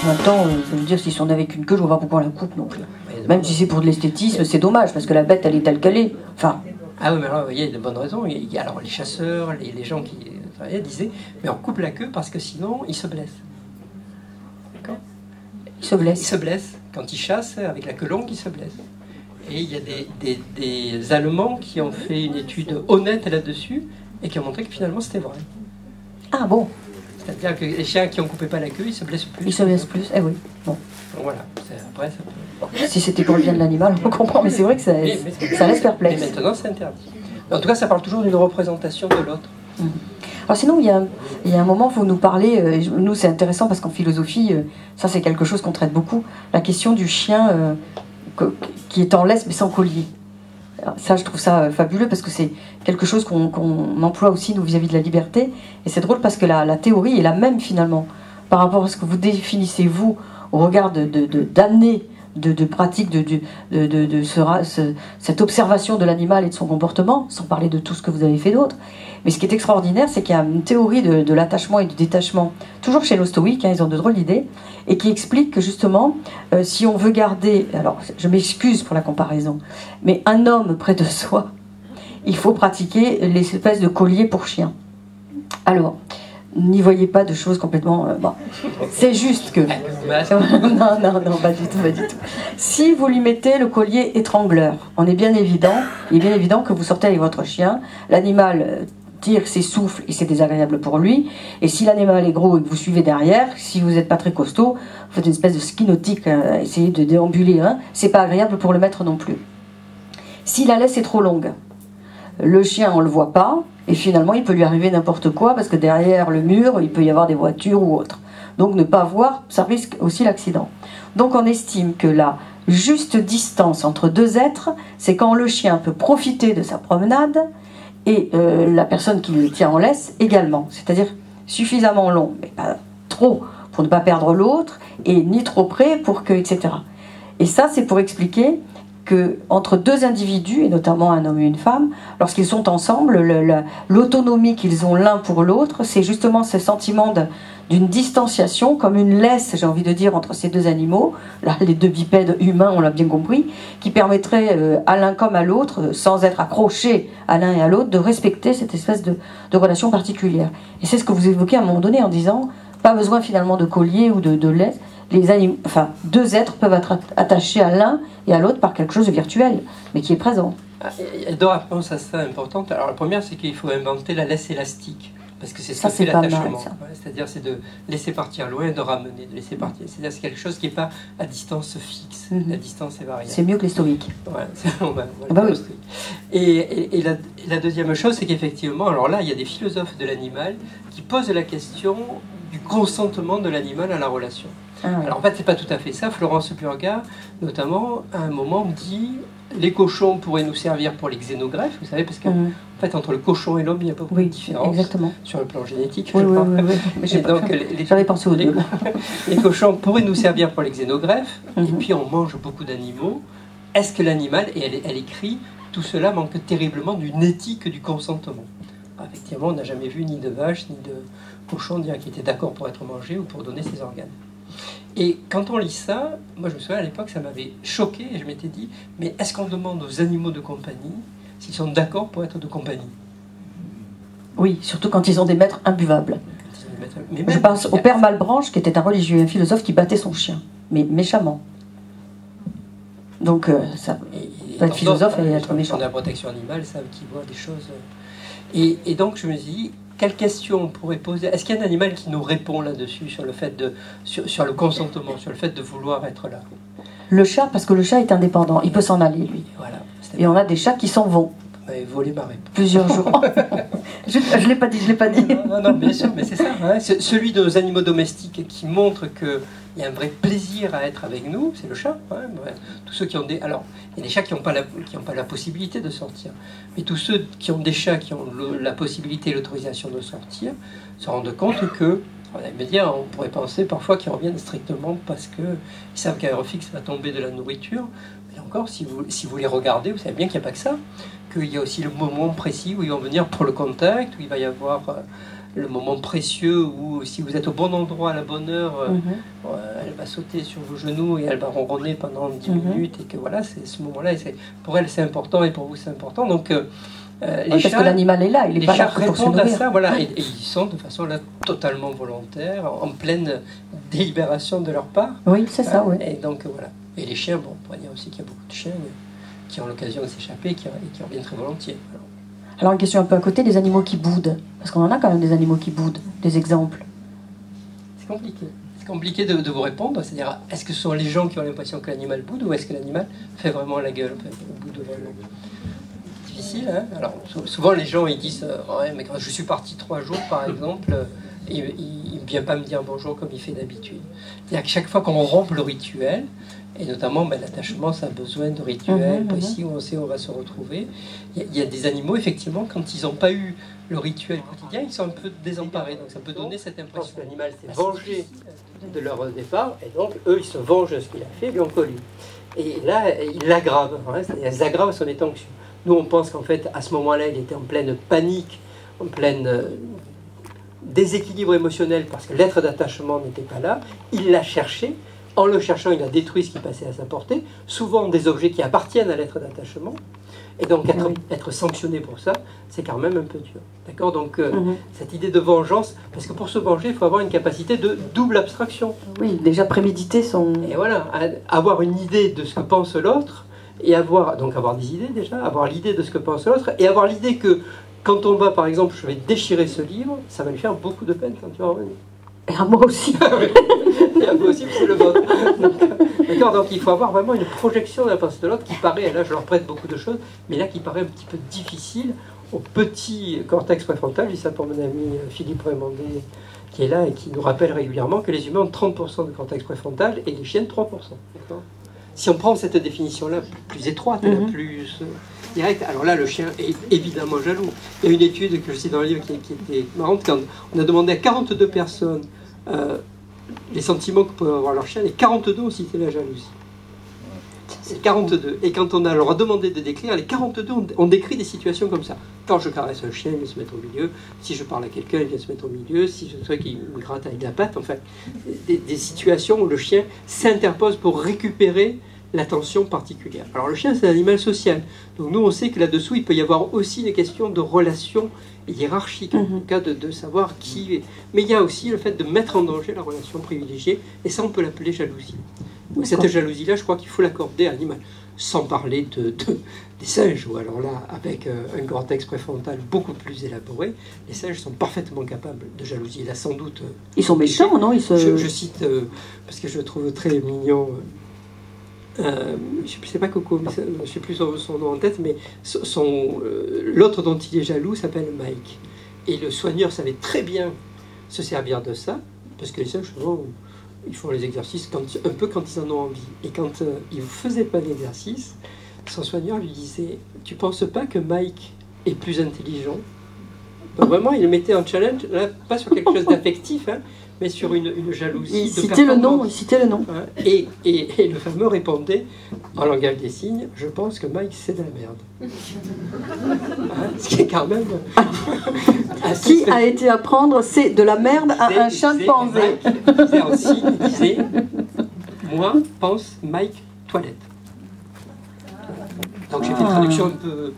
En même temps, je veux dire, si on n'avait qu'une queue, je vois pas pourquoi on la coupe non plus. Même si c'est pour de l'esthétisme, c'est dommage, parce que la bête, elle est telle qu'elle est. Enfin... Ah oui, mais alors, il y a de bonnes raisons. Alors, les chasseurs, les gens qui disaient, mais on coupe la queue parce que sinon, ils se blessent. D'accord ? Ils se blessent. Ils se blessent. Quand ils chassent, avec la queue longue, ils se blessent. Et il y a des Allemands qui ont fait une étude honnête là-dessus et qui ont montré que finalement, c'était vrai. Ah bon ? C'est-à-dire que les chiens qui n'en coupaient pas la queue, ils se blessent plus. Ils se blessent plus, eh oui. Bon. Donc voilà, après ça peut... Si c'était pour le bien de l'animal, on comprend, mais c'est vrai que ça laisse perplexe. Mais maintenant, c'est interdit. En tout cas, ça parle toujours d'une représentation de l'autre. Alors sinon, il y a un moment où vous nous parlez, nous c'est intéressant parce qu'en philosophie, ça c'est quelque chose qu'on traite beaucoup, la question du chien qui est en laisse mais sans collier. Alors, ça, je trouve ça fabuleux parce que c'est quelque chose qu'on emploie aussi nous vis-à-vis de la liberté. Et c'est drôle parce que la théorie est la même finalement par rapport à ce que vous définissez vous au regard d'années de pratique cette observation de l'animal et de son comportement, sans parler de tout ce que vous avez fait d'autre. Mais ce qui est extraordinaire, c'est qu'il y a une théorie de l'attachement et du détachement, toujours chez les stoïques, ils ont de drôles d'idées, et qui explique que justement, si on veut garder, alors je m'excuse pour la comparaison, mais un homme près de soi, il faut pratiquer les espèces de colliers pour chiens. Alors, n'y voyez pas de choses complètement... bon. C'est juste que... non, pas du tout. Si vous lui mettez le collier étrangleur, il est bien évident que vous sortez avec votre chien, l'animal tire ses souffles et c'est désagréable pour lui, et si l'animal est gros et que vous suivez derrière, si vous n'êtes pas très costaud, vous faites une espèce de ski nautique, essayez de déambuler, c'est pas agréable pour le maître non plus. Si la laisse est trop longue, le chien on le voit pas, et finalement il peut lui arriver n'importe quoi parce que derrière le mur il peut y avoir des voitures ou autre. Donc ne pas voir, ça risque aussi l'accident. Donc on estime que la juste distance entre deux êtres, c'est quand le chien peut profiter de sa promenade et la personne qui le tient en laisse également. C'est-à-dire suffisamment long, mais pas trop pour ne pas perdre l'autre et ni trop près pour que, etc. Et ça c'est pour expliquer que entre deux individus, et notamment un homme et une femme, lorsqu'ils sont ensemble, l'autonomie qu'ils ont l'un pour l'autre, c'est justement ce sentiment d'une distanciation, comme une laisse, j'ai envie de dire, entre ces deux animaux, là, les deux bipèdes humains, on l'a bien compris, qui permettrait à l'un comme à l'autre, sans être accrochés à l'un et à l'autre, de respecter cette espèce de relation particulière. Et c'est ce que vous évoquez à un moment donné en disant, pas besoin finalement de collier ou de laisse, deux êtres peuvent être attachés à l'un et à l'autre par quelque chose de virtuel, mais qui est présent. Dora pense à ça importante. Alors la première, c'est qu'il faut inventer la laisse élastique, parce que c'est ça, que fait l'attachement. Ouais, c'est-à-dire, c'est de laisser partir loin et de ramener, de laisser partir. C'est-à-dire, c'est quelque chose qui n'est pas à distance fixe. La distance est variable. C'est mieux que les stoïques. Oui. Et la deuxième chose, c'est qu'effectivement, alors là, il y a des philosophes de l'animal qui posent la question du consentement de l'animal à la relation. Alors en fait, c'est pas tout à fait ça. Florence Purga, notamment, à un moment dit les cochons pourraient nous servir pour les xénogreffes, vous savez, parce qu'en fait, entre le cochon et l'homme, il y a beaucoup de différence sur le plan génétique. J'avais pensé aux deux. Les cochons pourraient nous servir pour les xénogreffes, et puis on mange beaucoup d'animaux. Est-ce que l'animal, et elle écrit, tout cela manque terriblement d'une éthique du consentement. Effectivement, on n'a jamais vu ni de vache, ni de cochon dire qu'il était d'accord pour être mangé ou pour donner ses organes. Et quand on lit ça, moi je me souviens à l'époque, ça m'avait choqué et je m'étais dit, mais est-ce qu'on demande aux animaux de compagnie s'ils sont d'accord pour être de compagnie? Oui, surtout quand ils ont des maîtres imbuvables. Je pense au père Malebranche, qui était un religieux et un philosophe qui battait son chien, mais méchamment. Donc, ça peut être philosophe et être méchant. La protection animale savent qu'ils voient des choses. Et donc je me dis, quelle question on pourrait poser? Est-ce qu'il y a un animal qui nous répond là-dessus, sur le fait sur le consentement, sur le fait de vouloir être là? Le chat, parce que le chat est indépendant, il peut s'en aller, lui. Voilà. Et on a des chats qui s'en vont. Voler ma réponse. Plusieurs jours. je ne l'ai pas dit, Non, bien sûr, mais c'est ça. Hein. Celui de nos animaux domestiques qui montre qu'il y a un vrai plaisir à être avec nous, c'est le chat. Hein. Tous ceux qui ont des... Alors, il y a des chats qui n'ont pas la possibilité de sortir. Mais tous ceux qui ont des chats qui ont la possibilité et l'autorisation de sortir se rendent compte que, on pourrait penser parfois qu'ils reviennent strictement parce qu'ils savent qu'un aérofixe va tomber de la nourriture. Mais encore, si vous les regardez, vous savez bien qu'il n'y a pas que ça. Qu'il y a aussi le moment précis où ils vont venir pour le contact, où il va y avoir le moment précieux où si vous êtes au bon endroit à la bonne heure, elle va sauter sur vos genoux et elle va ronronner pendant 10 minutes et que voilà, c'est ce moment-là, pour elle c'est important et pour vous c'est important. Donc les chats, parce que l'animal est là, il n'est pas là pour se nourrir. À ça, voilà, et ils sont de façon là totalement volontaire, en pleine délibération de leur part. Oui, c'est ça, oui. Et donc voilà. Et les chiens, bon, on pourrait dire aussi qu'il y a beaucoup de chiens qui ont l'occasion de s'échapper et qui reviennent très volontiers. Alors une question un peu à côté, des animaux qui boudent, parce qu'on en a quand même des animaux qui boudent, des exemples. C'est compliqué. C'est compliqué de vous répondre, c'est-à-dire est-ce que ce sont les gens qui ont l'impression que l'animal boude ou est-ce que l'animal fait vraiment la gueule, boude vraiment. Difficile, hein. Alors souvent les gens ils disent ouais, mais quand je suis parti 3 jours par exemple, il ne vient pas me dire bonjour comme il fait d'habitude. C'est-à-dire que chaque fois qu'on rompt le rituel, et notamment l'attachement, ça a besoin de rituels précis où on sait où on va se retrouver. Il y a des animaux, effectivement, quand ils n'ont pas eu le rituel quotidien, ils sont un peu désemparés. Donc ça peut donner cette impression que l'animal s'est vengé de leur départ, et donc eux, ils se vengent de ce qu'il a fait, lui on colle. Et là, ils l'aggravent, hein, c'est-à-dire ils aggravent son état anxieux. Nous, on pense qu'en fait, à ce moment-là, il était en pleine panique, en pleine déséquilibre émotionnel, parce que l'être d'attachement n'était pas là. Il l'a cherché. En le cherchant, il a détruit ce qui passait à sa portée, souvent des objets qui appartiennent à l'être d'attachement. Et donc, être sanctionné pour ça, c'est quand même un peu dur. D'accord? Donc, cette idée de vengeance, parce que pour se venger, il faut avoir une capacité de double abstraction. Oui, déjà préméditer son... Et voilà, avoir une idée de ce que pense l'autre, et avoir des idées déjà, avoir l'idée de ce que pense l'autre, et avoir l'idée que quand on va, par exemple, je vais déchirer ce livre, ça va lui faire beaucoup de peine quand tu vas revenir. Et à moi aussi. Et à moi aussi, c'est le vôtre. D'accord, donc il faut avoir vraiment une projection de la pensée de l'autre qui paraît, là je leur prête beaucoup de choses, mais là qui paraît un petit peu difficile au petit cortex préfrontal. Je dis ça pour mon ami Philippe Raymondet, qui est là et qui nous rappelle régulièrement que les humains ont 30% de cortex préfrontal et les chiennes 3%. Si on prend cette définition-là plus étroite, la plus directe, alors là le chien est évidemment jaloux. Il y a une étude que je cite dans le livre qui était marrante, quand on a demandé à 42 personnes les sentiments que pouvaient avoir leur chien, les 42 ont cité la jalousie. C'est 42. Et quand on a leur demandé de décrire, les 42 ont décrit des situations comme ça. Quand je caresse un chien, il vient se mettre au milieu. Si je parle à quelqu'un, il vient se mettre au milieu. Si je sais qu'il me gratte avec la patte, enfin, des situations où le chien s'interpose pour récupérer l'attention particulière. Alors le chien, c'est un animal social. Donc nous, on sait que là-dessous, il peut y avoir aussi des questions de relations hiérarchiques, en tout cas de savoir qui est. Mais il y a aussi le fait de mettre en danger la relation privilégiée, et ça, on peut l'appeler jalousie. Donc cette jalousie-là, je crois qu'il faut l'accorder à l'animal. Sans parler des singes, ou alors là, avec un cortex préfrontal beaucoup plus élaboré, les singes sont parfaitement capables de jalousie. Là, sans doute... ils sont méchants, non? Je cite, parce que je le trouve très mignon... je ne sais pas Coco, mais je ne sais plus son nom en tête, mais l'autre dont il est jaloux s'appelle Mike. Et le soigneur savait très bien se servir de ça, parce que les singes, souvent, ils font les exercices un peu quand ils en ont envie. Et quand il ne faisait pas d'exercice, son soigneur lui disait « Tu ne penses pas que Mike est plus intelligent ?» Donc vraiment, il le mettait en challenge, là, pas sur quelque chose d'affectif, hein, mais sur une jalousie. Il citait le nom, Et le fameux répondait, en langage des signes, « Je pense que Mike, c'est de la merde. » Ce qui est quand même... Qui a été apprendre c'est de la merde à un chimpanzé. Il disait aussi, il disait, « Moi, pense Mike, toilette. » Donc j'ai fait une traduction un peu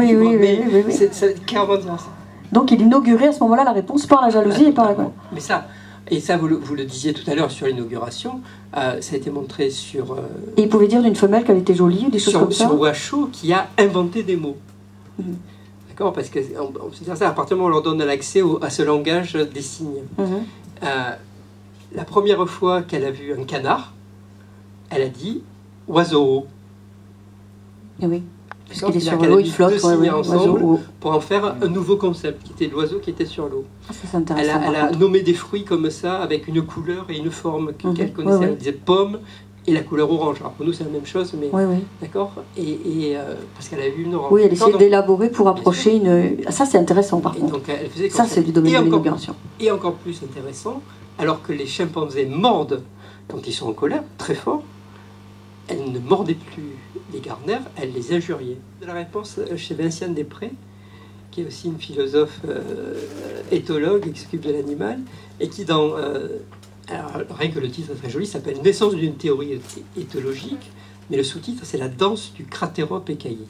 libre, mais c'est clairement dire ça. Donc il inaugurait à ce moment-là la réponse par la jalousie et par la... Mais ça, et ça vous le disiez tout à l'heure sur l'inauguration, ça a été montré sur... et il pouvait dire d'une femelle qu'elle était jolie ou des choses comme ça. Sur Washoe qui a inventé des mots. D'accord, parce que on se dit ça, à partir du moment où on leur donne l'accès à ce langage des signes. La première fois qu'elle a vu un canard, elle a dit oiseau. Et oui, puisqu'il est sur l'eau, il flotte ensemble pour en faire un nouveau concept, qui était l'oiseau qui était sur l'eau. Elle a nommé des fruits comme ça, avec une couleur et une forme qu'elle connaissait. Elle disait pomme et la couleur orange. Alors pour nous, c'est la même chose, mais d'accord. Et parce qu'elle a eu une orange. Oui, elle essayait d'élaborer pour approcher une. Ça, c'est intéressant par contre. Donc, elle faisait ça, c'est du domaine de l'inauguration. Et encore plus intéressant, alors que les chimpanzés mordent quand ils sont en colère, très fort, elle ne mordait plus les gardes nerfs, elle les injuriait. De la réponse chez Vinciane Després, qui est aussi une philosophe éthologue qui s'occupe de l'animal, et qui dans... alors, rien que le titre est très joli, s'appelle « Naissance d'une théorie éthologique », mais le sous-titre, c'est « La danse du cratérope écaillé ».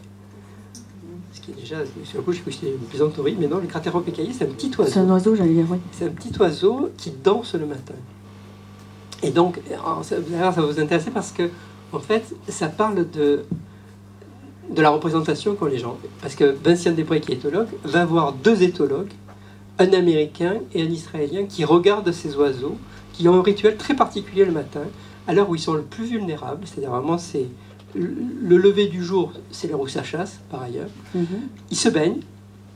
Ce qui est déjà, sur le coup, je sais que c'était une plaisanterie, mais non, le cratérope écaillé, c'est un petit oiseau. C'est un oiseau, j'allais dire, oui. C'est un petit oiseau qui danse le matin. Et donc, ça va vous intéresser parce que, en fait, ça parle de la représentation qu'ont les gens. Parce que Vincent Després, qui est éthologue, va voir deux éthologues, un Américain et un Israélien, qui regardent ces oiseaux, qui ont un rituel très particulier le matin, à l'heure où ils sont le plus vulnérables, c'est-à-dire vraiment c'est le lever du jour, c'est l'heure où ça chasse, par ailleurs. Ils se baignent,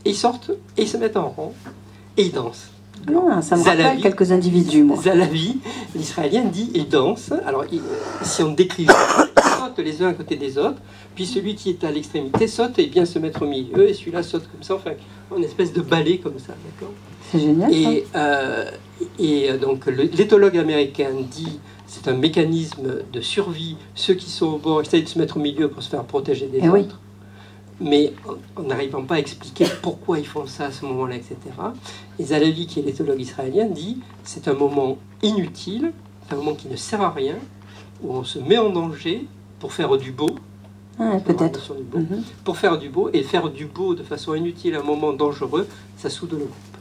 et ils sortent, et ils se mettent en rang, et ils dansent. Ah, ça me rappelle quelques individus, moi. Zalavi, l'Israélien, dit « il danse ». Alors, si on décrit, ils sautent les uns à côté des autres, puis celui qui est à l'extrémité saute et vient se mettre au milieu, et celui-là saute comme ça, enfin, une espèce de ballet comme ça, d'accord ? C'est génial, donc, l'éthologue américain dit « c'est un mécanisme de survie, ceux qui sont au bord essayent de se mettre au milieu pour se faire protéger des autres ». Oui. Mais en n'arrivant pas à expliquer pourquoi ils font ça à ce moment-là, etc. Et Zalavi, qui est l'éthologue israélien, dit c'est un moment inutile, c'est un moment qui ne sert à rien, où on se met en danger pour faire du beau. Peut-être. Pour faire du beau, et faire du beau de façon inutile à un moment dangereux, ça soude le groupe.